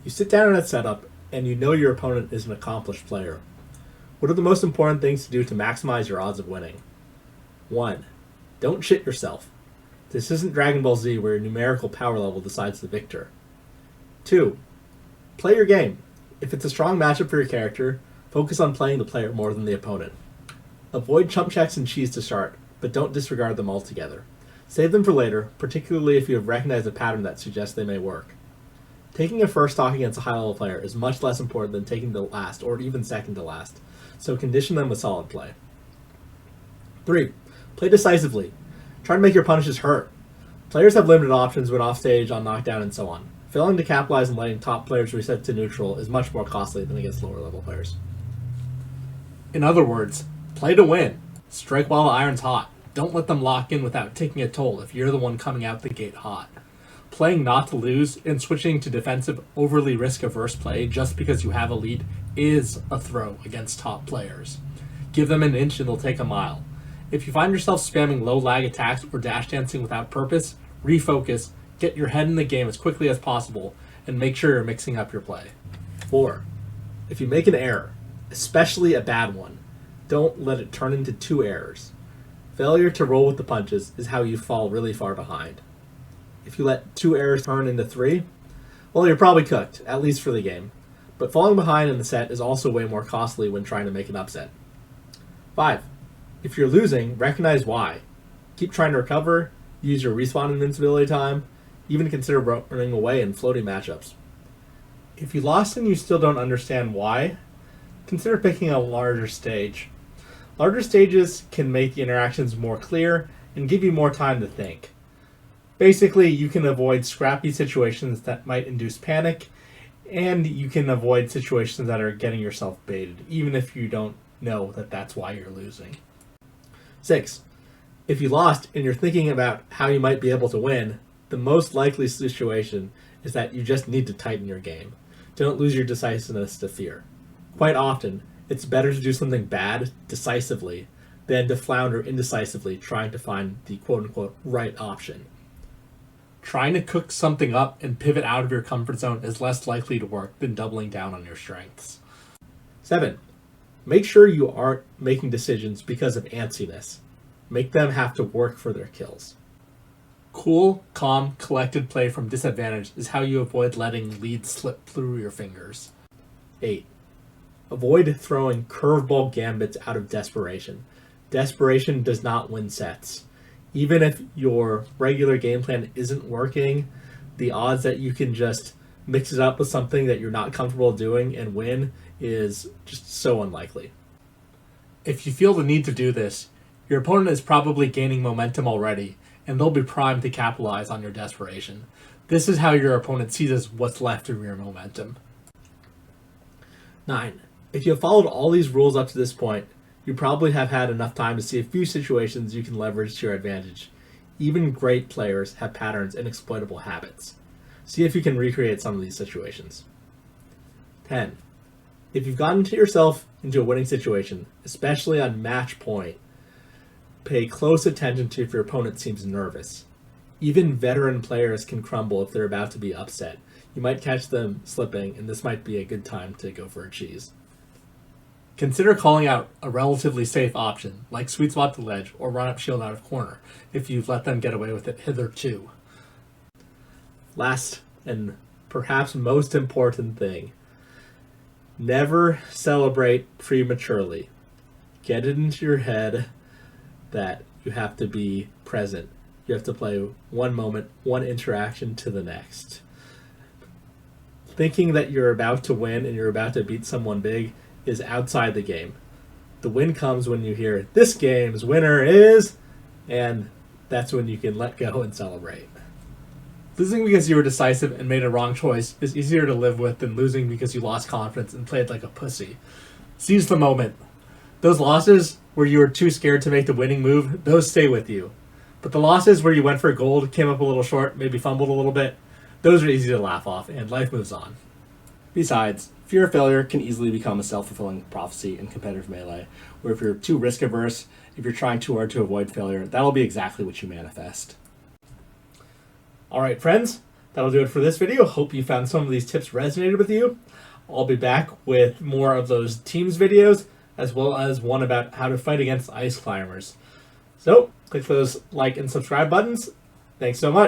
You sit down at setup, and you know your opponent is an accomplished player. What are the most important things to do to maximize your odds of winning? 1. Don't shit yourself. This isn't Dragon Ball Z where your numerical power level decides the victor. 2. Play your game. If it's a strong matchup for your character, focus on playing the player more than the opponent. Avoid chump checks and cheese to start, but don't disregard them altogether. Save them for later, particularly if you have recognized a pattern that suggests they may work. Taking a first stock against a high-level player is much less important than taking the last, or even second to last, so condition them with solid play. 3. Play decisively. Try to make your punishes hurt. Players have limited options when offstage, on knockdown, and so on. Failing to capitalize and letting top players reset to neutral is much more costly than against lower-level players. In other words, play to win. Strike while the iron's hot. Don't let them lock in without taking a toll if you're the one coming out the gate hot. Playing not to lose and switching to defensive, overly risk-averse play just because you have a lead is a throw against top players. Give them an inch and they'll take a mile. If you find yourself spamming low-lag attacks or dash dancing without purpose, refocus, get your head in the game as quickly as possible, and make sure you're mixing up your play. 4. If you make an error, especially a bad one, don't let it turn into 2 errors. Failure to roll with the punches is how you fall really far behind. If you let 2 errors turn into 3, well, you're probably cooked, at least for the game. But falling behind in the set is also way more costly when trying to make an upset. 5. If you're losing, recognize why. Keep trying to recover, use your respawn invincibility time, even consider running away in floating matchups. If you lost and you still don't understand why, consider picking a larger stage. Larger stages can make the interactions more clear and give you more time to think. Basically, you can avoid scrappy situations that might induce panic, and you can avoid situations that are getting yourself baited, even if you don't know that that's why you're losing. 6. If you lost and you're thinking about how you might be able to win, the most likely situation is that you just need to tighten your game. Don't lose your decisiveness to fear. Quite often, it's better to do something bad decisively than to flounder indecisively trying to find the quote-unquote right option. Trying to cook something up and pivot out of your comfort zone is less likely to work than doubling down on your strengths. 7. Make sure you aren't making decisions because of antsiness. Make them have to work for their kills. Cool, calm, collected play from disadvantage is how you avoid letting leads slip through your fingers. 8. Avoid throwing curveball gambits out of desperation. Desperation does not win sets. Even if your regular game plan isn't working, the odds that you can just mix it up with something that you're not comfortable doing and win is just so unlikely. If you feel the need to do this, your opponent is probably gaining momentum already, and they'll be primed to capitalize on your desperation. This is how your opponent seizes what's left of your momentum. 9. If you have followed all these rules up to this point, you probably have had enough time to see a few situations you can leverage to your advantage. Even great players have patterns and exploitable habits. See if you can recreate some of these situations. 10. If you've gotten yourself into a winning situation, especially on match point, pay close attention to if your opponent seems nervous. Even veteran players can crumble if they're about to be upset. You might catch them slipping, and this might be a good time to go for a cheese. Consider calling out a relatively safe option, like sweet spot to ledge or run up shield out of corner, if you've let them get away with it hitherto. Last, and perhaps most important thing, never celebrate prematurely. Get it into your head that you have to be present. You have to play one moment, one interaction to the next. Thinking that you're about to win and you're about to beat someone big is outside the game. The win comes when you hear, "This game's winner is," and that's when you can let go and celebrate. Losing because you were decisive and made a wrong choice is easier to live with than losing because you lost confidence and played like a pussy. Seize the moment. Those losses where you were too scared to make the winning move, those stay with you. But the losses where you went for gold, came up a little short, maybe fumbled a little bit, those are easy to laugh off, and life moves on. Besides, fear of failure can easily become a self-fulfilling prophecy in competitive melee, where if you're too risk-averse, if you're trying too hard to avoid failure, that'll be exactly what you manifest. Alright friends, That'll do it for this video. Hope you found some of these tips resonated with you. I'll be back with more of those teams videos, as well as one about how to fight against ice climbers. So, click those like and subscribe buttons. Thanks so much.